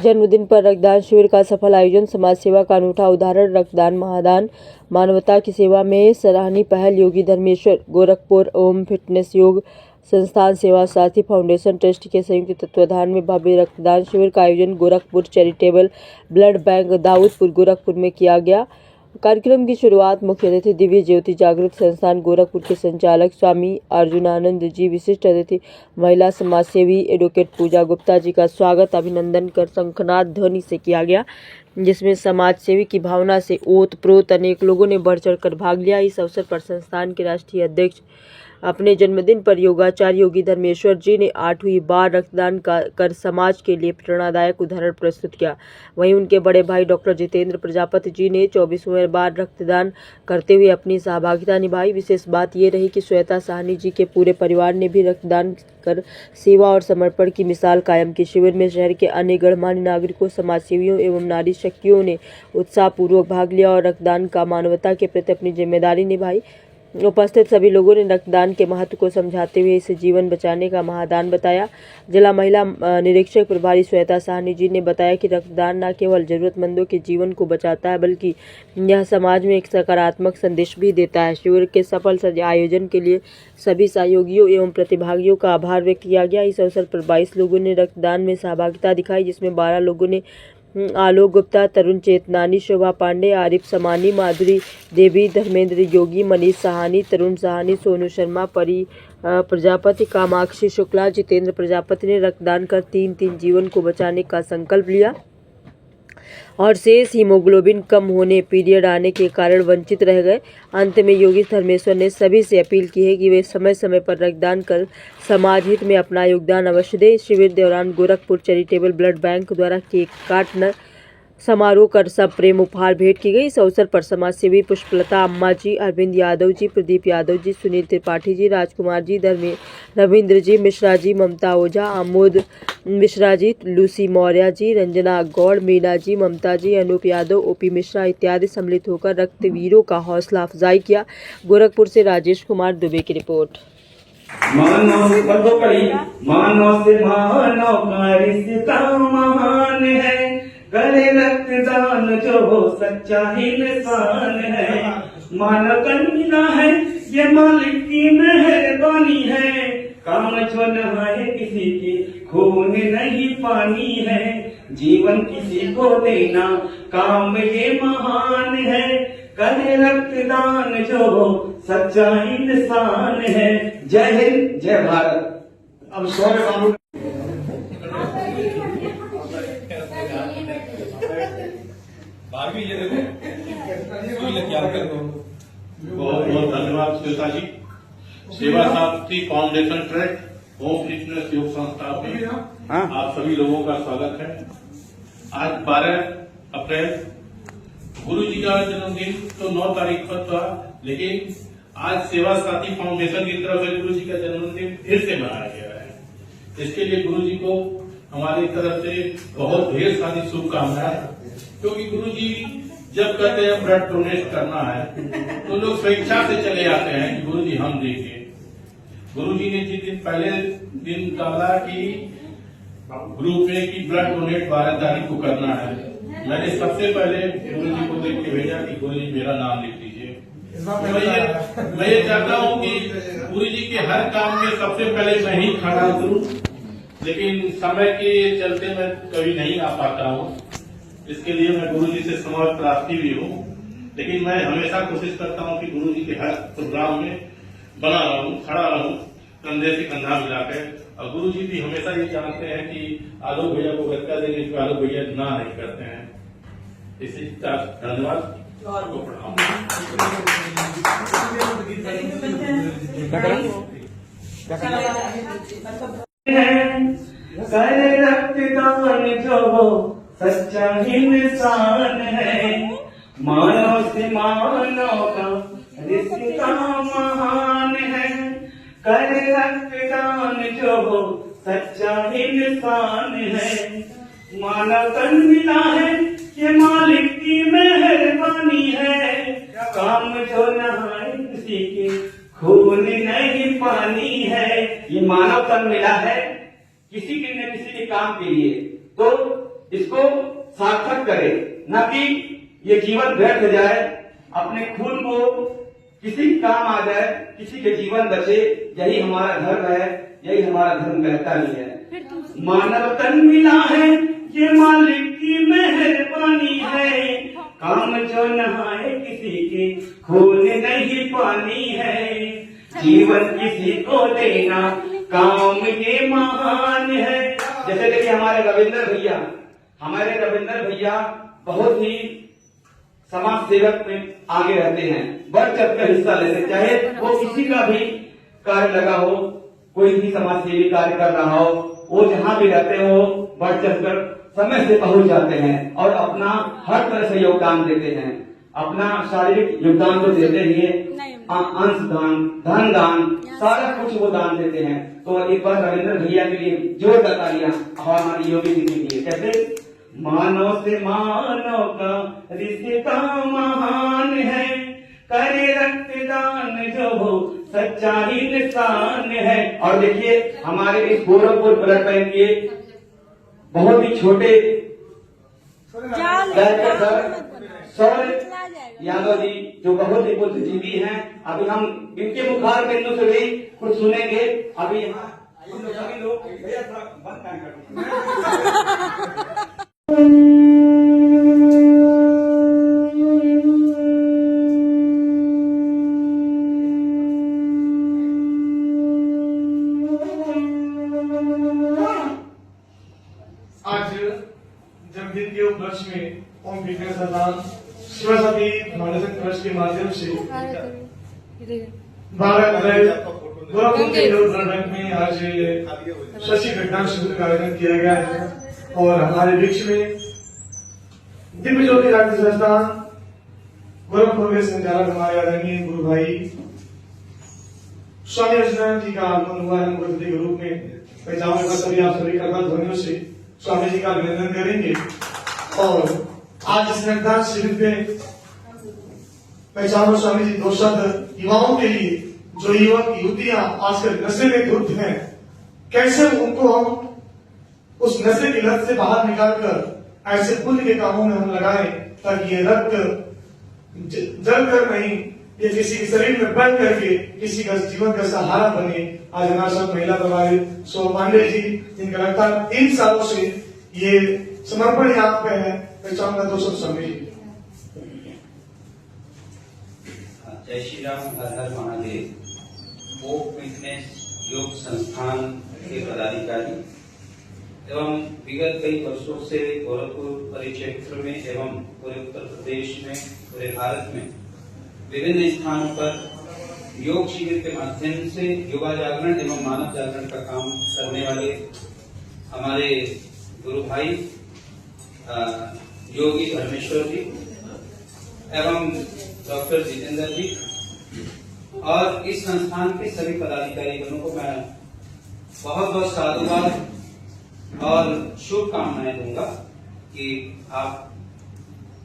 जन्मदिन पर रक्तदान शिविर का सफल आयोजन, समाज सेवा का अनूठा उदाहरण, रक्तदान महादान, मानवता की सेवा में सराहनीय पहल। योगी धर्मेश्वर गोरखपुर ओम फिटनेस योग संस्थान सेवा साथी फाउंडेशन ट्रस्ट के संयुक्त तत्वाधान में भव्य रक्तदान शिविर का आयोजन गोरखपुर चैरिटेबल ब्लड बैंक दाऊदपुर गोरखपुर में किया गया। कार्यक्रम की शुरुआत मुख्य अतिथि दिव्य ज्योति जागृत संस्थान गोरखपुर के संचालक स्वामी अर्जुनानंद जी, विशिष्ट अतिथि महिला समाज सेवी एडवोकेट पूजा गुप्ता जी का स्वागत अभिनंदन कर शंखनाद ध्वनि से किया गया, जिसमें समाज सेवी की भावना से ओत प्रोत अनेक लोगों ने बढ़ चढ़ कर भाग लिया। इस अवसर पर संस्थान के राष्ट्रीय अध्यक्ष अपने जन्मदिन पर योगाचार्य योगी धर्मेश्वर जी ने 8वीं बार रक्तदान कर समाज के लिए प्रेरणादायक उदाहरण प्रस्तुत किया। वहीं उनके बड़े भाई डॉक्टर जितेंद्र प्रजापति जी ने 24वें बार रक्तदान करते हुए अपनी सहभागिता निभाई। विशेष बात ये रही कि श्वेता साहनी जी के पूरे परिवार ने भी रक्तदान कर सेवा और समर्पण की मिसाल कायम की। शिविर में शहर के अन्य गणमान्य नागरिकों, समाज सेवियों एवं नारी शक्तियों ने उत्साहपूर्वक भाग लिया और रक्तदान का मानवता के प्रति अपनी जिम्मेदारी निभाई। उपस्थित सभी लोगों ने रक्तदान के महत्व को समझाते हुए इसे जीवन बचाने का महादान बताया। जिला महिला निरीक्षक प्रभारी श्वेता साहनी जी ने बताया कि रक्तदान न केवल जरूरतमंदों के जीवन को बचाता है, बल्कि यह समाज में एक सकारात्मक संदेश भी देता है। शिविर के सफल आयोजन के लिए सभी सहयोगियों एवं प्रतिभागियों का आभार व्यक्त किया गया। इस अवसर पर 22 लोगों ने रक्तदान में सहभागिता दिखाई, जिसमें 12 लोगों ने आलोक गुप्ता, तरुण चेतनानी, शोभा पांडे, आरिफ समानी, माधुरी देवी, धर्मेंद्र योगी, मनीष साहनी, तरुण साहनी, सोनू शर्मा, परी प्रजापति, कामाक्षी शुक्ला, जितेंद्र प्रजापति ने रक्तदान कर 3 जीवन को बचाने का संकल्प लिया और शेष हीमोग्लोबिन कम होने, पीरियड आने के कारण वंचित रह गए। अंत में योगी धर्मेश्वर ने सभी से अपील की है कि वे समय समय पर रक्तदान कर समाज हित में अपना योगदान अवश्य दें। शिविर दौरान गोरखपुर चैरिटेबल ब्लड बैंक द्वारा केक काटना समारोह कर सब प्रेम उपहार भेंट की गई। इस अवसर पर समाज सेवी पुष्पलता अम्मा जी, अरविंद यादव जी, प्रदीप यादव जी, सुनील त्रिपाठी जी, राजकुमार जी, रविंद्र जी, मिश्रा जी, ममता ओझा, आमोद मिश्रा जी, लूसी मौर्य जी, रंजना गौड़, मीना जी, ममता जी, अनूप यादव, ओपी मिश्रा इत्यादि सम्मिलित होकर रक्तवीरों का हौसला अफजाई किया। गोरखपुर से राजेश कुमार दुबे की रिपोर्ट। मानव से मानव का रिश्ता महान है, करे रक्तदान जो सच्चा ही इंसान है। मानव कन्या है ये मालिक की मेहरबानी है, काम जो न है किसी की खून नहीं पानी है। जीवन किसी को देना काम ये महान है, करे रक्तदान जो सच्चा इंसान है। जय हिंद, जय भारत। अब स्वर्ग बहुत बहुत धन्यवाद श्वेता जी। सेवा साथी फाउंडेशन ट्रस्ट होम फिटनेस योग संस्था में आप सभी लोगों का स्वागत है। आज 12 अप्रैल गुरु जी का जन्मदिन तो 9 तारीख पर था, लेकिन आज सेवा साथी फाउंडेशन की तरफ से गुरु जी का जन्मदिन फिर से मनाया गया है। इसके लिए गुरु जी को हमारी तरफ से बहुत ढेर सारी शुभकामनाएं, क्योंकि गुरु जी जब कहते हैं ब्लड डोनेट करना है तो लोग स्वेच्छा से चले आते हैं कि गुरु जी हम देंगे। गुरु जी ने जिस दिन पहले दिन डाला कि ग्रुप में कि ब्लड डोनेट 12 तारीख को करना है, मैंने सबसे पहले गुरु जी को देख के भेजा कि गुरु जी मेरा नाम लिख दीजिए। मैं ये चाहता हूँ कि गुरु जी के हर काम में सबसे पहले मैं ही खड़ा करूँ, लेकिन समय के चलते मैं कभी नहीं आ पाता हूँ। इसके लिए मैं गुरु जी से समय प्रार्थी भी हूँ, लेकिन मैं हमेशा कोशिश करता हूँ कि गुरु जी के हर प्रोग्राम में बना रहूं, खड़ा रहूं, कंधे से कंधा मिलाकर। और गुरु जी भी हमेशा ये जानते हैं कि आलोक भैया को गत्ता देने के आलोक भैया ना नहीं करते हैं। इसी धन्यवाद को प्रणाम। रक्तदान जो सच्चा इंसान है, मानव से मानव का रिश्ता महान है, करे रक्तदान जो सच्चा इंसान है। मानव तन मिला है ये मालिक की मेहरबानी है, काम जो नहाए किसी के खून नहीं पानी है। ये मानव तन मिला है किसी के न किसी के काम के लिए, तो इसको सार्थक करे, न कि ये जीवन व्यर्थ जाए, अपने खून को किसी काम आ जाए, किसी के जीवन बचे। यही हमारा धर्म है, यही हमारा धर्म कहता ही है। मानव तन मिला है, ये मालिक की मेहरबानी है। काम जो नहाए किसी के खून नहीं पानी है। जीवन किसी को देना काम ये महान है। जैसे देखिए हमारे रविंद्र भैया बहुत ही समाज सेवक में आगे रहते हैं, बढ़ चढ़ कर हिस्सा लेते, चाहे वो किसी का भी कार्य लगा हो, कोई भी समाज सेवी कार्य कर रहा हो, वो जहाँ भी रहते हो बढ़ चढ़ कर समय से पहुंच जाते हैं और अपना हर तरह से योगदान देते हैं। अपना शारीरिक योगदान तो देते ही है, अंश दान, धन दान, सारा कुछ वो दान देते हैं। तो एक बार रविंद्र भैया के लिए जोरदार तालियां और हमारी योगी जी के लिए। कैसे? मानव से मानव का रिश्ता महान है, करे रक्तदान जो हो सच्चा ही निशान है। और देखिए हमारे इस गोरखपुर ब्लड बैंक के बहुत ही छोटे सौर यादव जी जो बहुत ही बुद्धिजीवी हैं, अभी हम इनके मुखार बिंदु से भी कुछ सुनेंगे। अभी यहाँ सभी लोग भैया थोड़ा बंद कर आज जन्मदिन के उपलक्ष्य में ओम फिटनेस संस्थान शिवशक्ति फाउंडेशन ट्रस्ट के माध्यम से 12 अप्रैल गोरखपुर के ब्लड बैंक में आज शशि रक्तदान शिविर का आयोजन किया गया है। और हमारे बीच में दिव्य ज्योति रक्त संस्थान गोरखपुर के संचालक हमारे आदरणीय गुरु भाई स्वामी अर्चना जी का आगमन हुआ है मुख्य अतिथि के रूप में। मैं चाहूंगा सभी आप सभी का ध्वनियों से स्वामी जी का अभिनंदन करेंगे। और आज इस रक्तदान शिविर में मैं चाहूंगा स्वामी जी दो शब्द युवाओं के लिए, जो युवक युवतियां आजकल नशे में धुत हैं, कैसे उनको हम उस नशे की लत से बाहर निकालकर ऐसे पुण्य के कामों में हम लगाएं, ताकि ये रक्त जल कर नहीं, ये किसी के शरीर में बन करके किसी का जीवन का सहारा बने। आज हमारे साथ महिला प्रभारी सो पांडे जी, जिनका लगातार 3 सालों से ये समर्पण याद पे है, मैं चाहूंगा 200 स्वामी जी। जय श्री राम, हर हर महादेव। ओम फिटनेस योग संस्थान के पदाधिकारी एवं विगत कई वर्षों से गोरखपुर परिक्षेत्र में एवं पूरे उत्तर प्रदेश में, पूरे भारत में विभिन्न स्थानों पर योग शिविर के माध्यम से युवा जागरण एवं मानव जागरण का काम करने वाले हमारे गुरु भाई योगी धर्मेश्वर जी एवं डॉक्टर जितेंद्र जी और इस संस्थान के सभी पदाधिकारी गणों को मैं बहुत बहुत साधुवाद और शुभकामनाएं दूंगा कि आप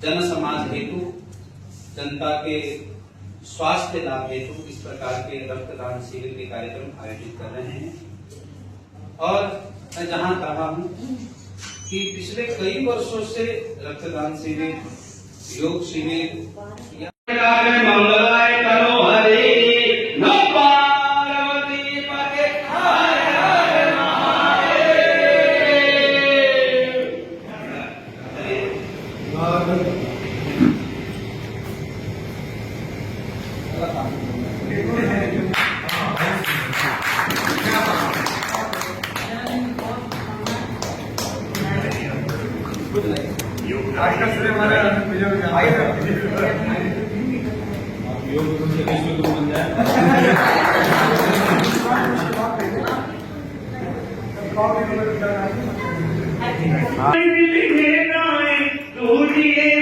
जन समाज हेतु, जनता के स्वास्थ्य लाभ हेतु इस प्रकार के रक्तदान शिविर के कार्यक्रम आयोजित कर रहे हैं। और मैं जहां कहा हूं कि पिछले कई वर्षों से रक्तदान शिविर, योग शिविर मंगलाय करो हरे न पार्वती पते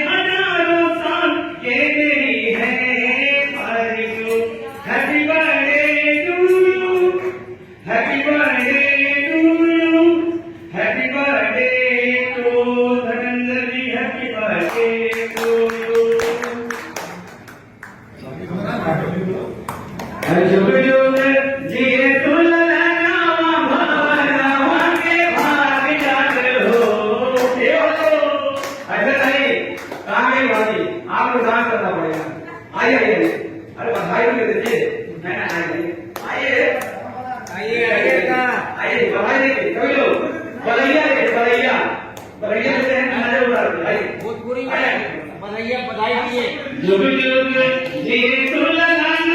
हजारों साल के मेरी है भाई, happy birthday to you, happy birthday to you, happy birthday to Dharmendra ji, happy birthday to you. जुग जुग जिए तुलना भाग के भाग जात हो, अरे बधाई भी दीजिए। आइए बधाई दीजिए सभी लोग। बधाइया देते हैं, नजर उतार के आइए। बधाई दिए। जुग जुग जी दुल्हन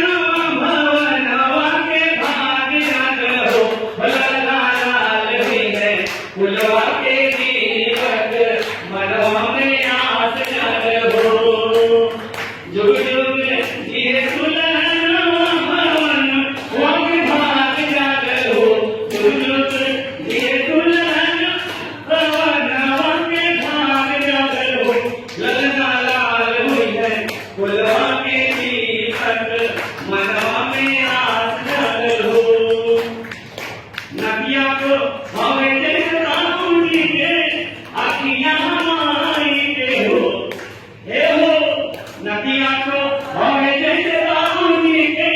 भवनवा के भाग जागो, भला लाल भी है फुलवा के दीपक मनवा में आस जागो। जुग जुग जी दुल्हन भवनवा के भाग जागो, जुग जुग जी दुल्हन भवनवा के भाग जागो, ललना लाल हुई है फुलवा के दीपक मनवा में आस जागो। नदिया को हमें देखता हूँ के अखियाँ हमारी के हो, हे हो नदिया को हमें देखता हूँ के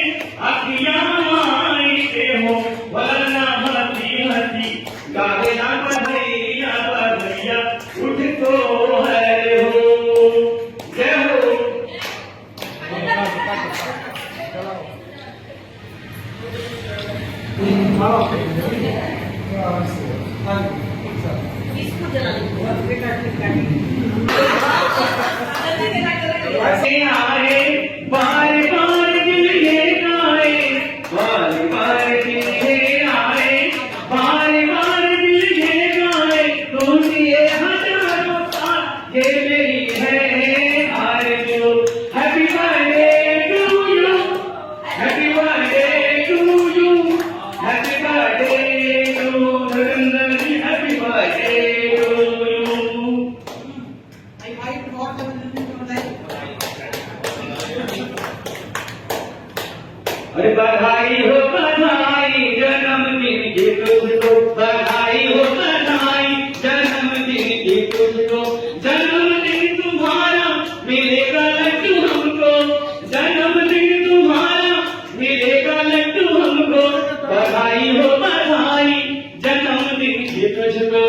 अखियाँ हमारी के हो, वरना हंसी हंसी गावेला बधैया बधैया उठ तो है हो। जय हो। ऐसे आए बार बार दिल ये गाए, बार बार दिल ये आए, बार बार दिल ये गाए, तुम ये हजारों साल ये मेरी है आरज़ू। Happy birthday to you, happy birthday to you, happy birthday to Narendra ji, happy birthday to you. अरे बधाई हो बधाई जन्मदिन की तुझको, बधाई हो बधाई जन्मदिन की तुझको, जन्मदिन तुम्हारा मिलेगा लड्डू हमको, जन्मदिन तुम्हारा मिलेगा लड्डू हमको, बधाई हो बधाई जन्मदिन की तुझको।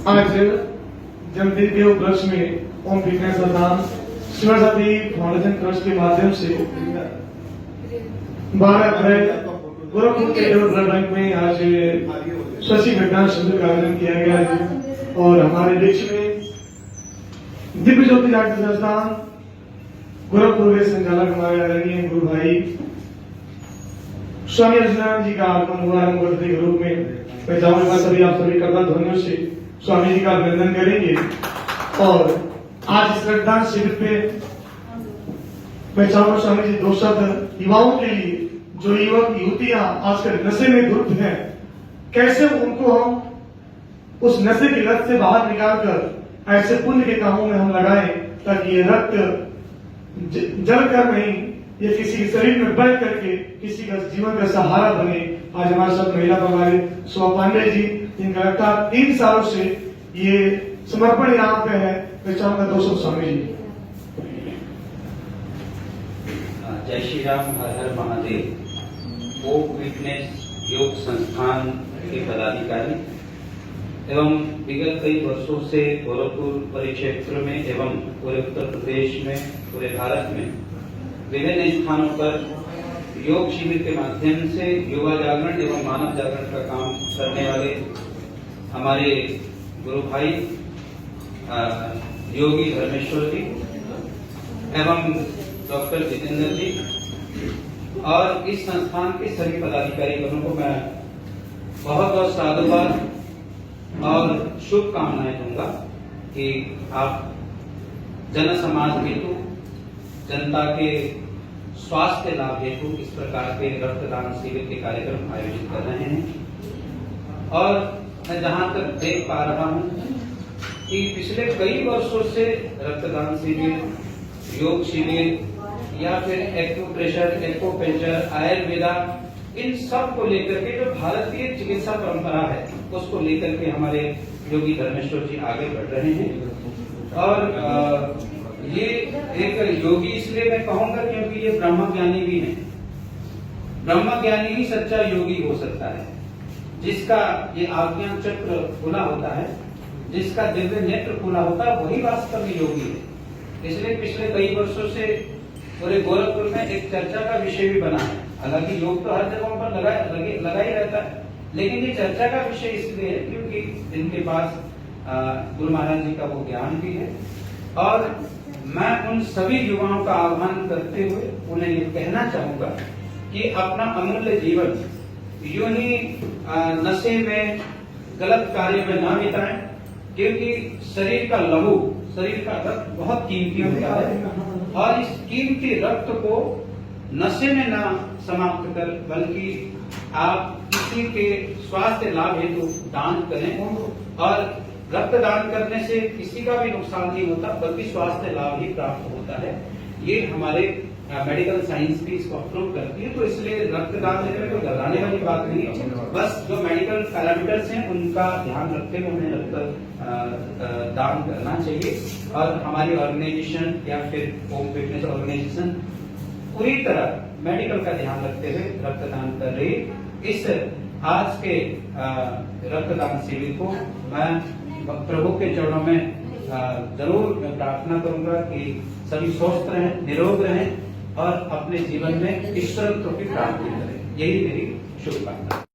आज जन्मदिन के उपलक्ष्य में ओम फिटनेस संस्थान शिवसाथी फाउंडेशन ट्रस्ट के माध्यम से 12 अप्रैल गोरखपुर के ब्लड बैंक में आज शशि विज्ञान शिविर का आयोजन किया गया है। और हमारे देश में दिव्य ज्योति राज्य संस्थान गोरखपुर के संचालक हमारे आदरणीय गुरु भाई स्वामी अर्जुनानंद जी का आगमन हुआ है मुहूर्त के रूप में। मैं चाहूंगा सभी आप सभी करता ध्वनियों से स्वामी जी का अभिनंदन करेंगे। और आज इस रक्तदान शिविर पे मैं चाहूंगा स्वामी जी 2 शब्द युवाओं के लिए, जो युवक युवतियां आजकल नशे में धुत हैं, कैसे उनको हम उस नशे की लत से बाहर निकालकर ऐसे पुण्य के कामों में हम लगाएं, ताकि ये रक्त जल कर नहीं, ये किसी के शरीर में बह करके किसी का जीवन का सहारा बने। आज हमारे साथ महिला हमारे शोभा पांडे जी, जिनका लगातार 3 सालों से ये समर्पण यहाँ पे है, मैं चाहूंगा 200 स्वामी जी। जय श्री राम, हर हर महादेव। ओम फिटनेस योग संस्थान के पदाधिकारी एवं विगत कई वर्षों से गोरखपुर परिक्षेत्र में एवं पूरे उत्तर प्रदेश में, पूरे भारत में विभिन्न स्थानों पर योग शिविर के माध्यम से युवा जागरण एवं मानव जागरण का काम करने वाले हमारे गुरु भाई योगी धर्मेश्वर जी एवं डॉक्टर जितेंद्र जी और इस संस्थान के सभी पदाधिकारी गणों को मैं बहुत बहुत साधुवाद और शुभकामनाएं दूंगा कि आप जन समाज हेतु, जनता के स्वास्थ्य लाभ हेतु इस प्रकार के रक्तदान शिविर के कार्यक्रम आयोजित कर रहे हैं। और मैं जहां तक देख पा रहा हूं कि पिछले कई वर्षों से रक्तदान शिविर, योग शिविर या फिर एक्यूप्रेशर, एक्यूपंक्चर, आयुर्वेदा, इन सब को लेकर के जो भारतीय चिकित्सा परंपरा है उसको लेकर के हमारे योगी धर्मेश्वर जी आगे बढ़ रहे हैं। और ये एक योगी इसलिए मैं कहूंगा क्योंकि ये ब्रह्म ज्ञानी भी है। ब्रह्म ज्ञानी ही सच्चा योगी हो सकता है, जिसका ये आज्ञा चक्र खुला होता है, जिसका दिव्य नेत्र खुला होता है, वही वास्तव में योगी है। इसलिए पिछले कई वर्षों से पूरे गोरखपुर में एक चर्चा का विषय भी बना है। हालांकि योग तो हर जगहों पर लगा ही रहता है, लेकिन ये चर्चा का विषय इसलिए है क्योंकि इनके पास गुरु महाराज जी का वो ज्ञान भी है। और मैं उन सभी युवाओं का आह्वान करते हुए उन्हें ये कहना चाहूंगा कि अपना अमूल्य जीवन यूं ही नशे में, गलत कार्य में ना बिताएं, क्योंकि शरीर का लहू, शरीर का रक्त बहुत कीमती होता है और इस कीमती रक्त को नशे में ना समाप्त कर, बल्कि आप किसी के स्वास्थ्य लाभ हेतु दान करें। और रक्तदान करने से किसी का भी नुकसान नहीं होता, बल्कि स्वास्थ्य लाभ ही प्राप्त होता है। ये हमारे मेडिकल साइंस भी इसको अप्रूव करती है। तो इसलिए रक्तदान लेने में कोई घबराने वाली बात नहीं है। बस जो मेडिकल पैरामीटर्स हैं उनका ध्यान रखते हुए हमें रक्तदान करना चाहिए। और हमारी ऑर्गेनाइजेशन या फिर होम फिटनेस ऑर्गेनाइजेशन पूरी तरह मेडिकल का ध्यान रखते हुए रक्तदान कर रही है। इस आज के रक्तदान शिविर को मैं प्रभु के चरणों में जरूर मैं प्रार्थना करूंगा कि सभी स्वस्थ रहें, निरोग रहें और अपने जीवन में ईश्वर की प्राप्ति करें। यही मेरी शुभकामना।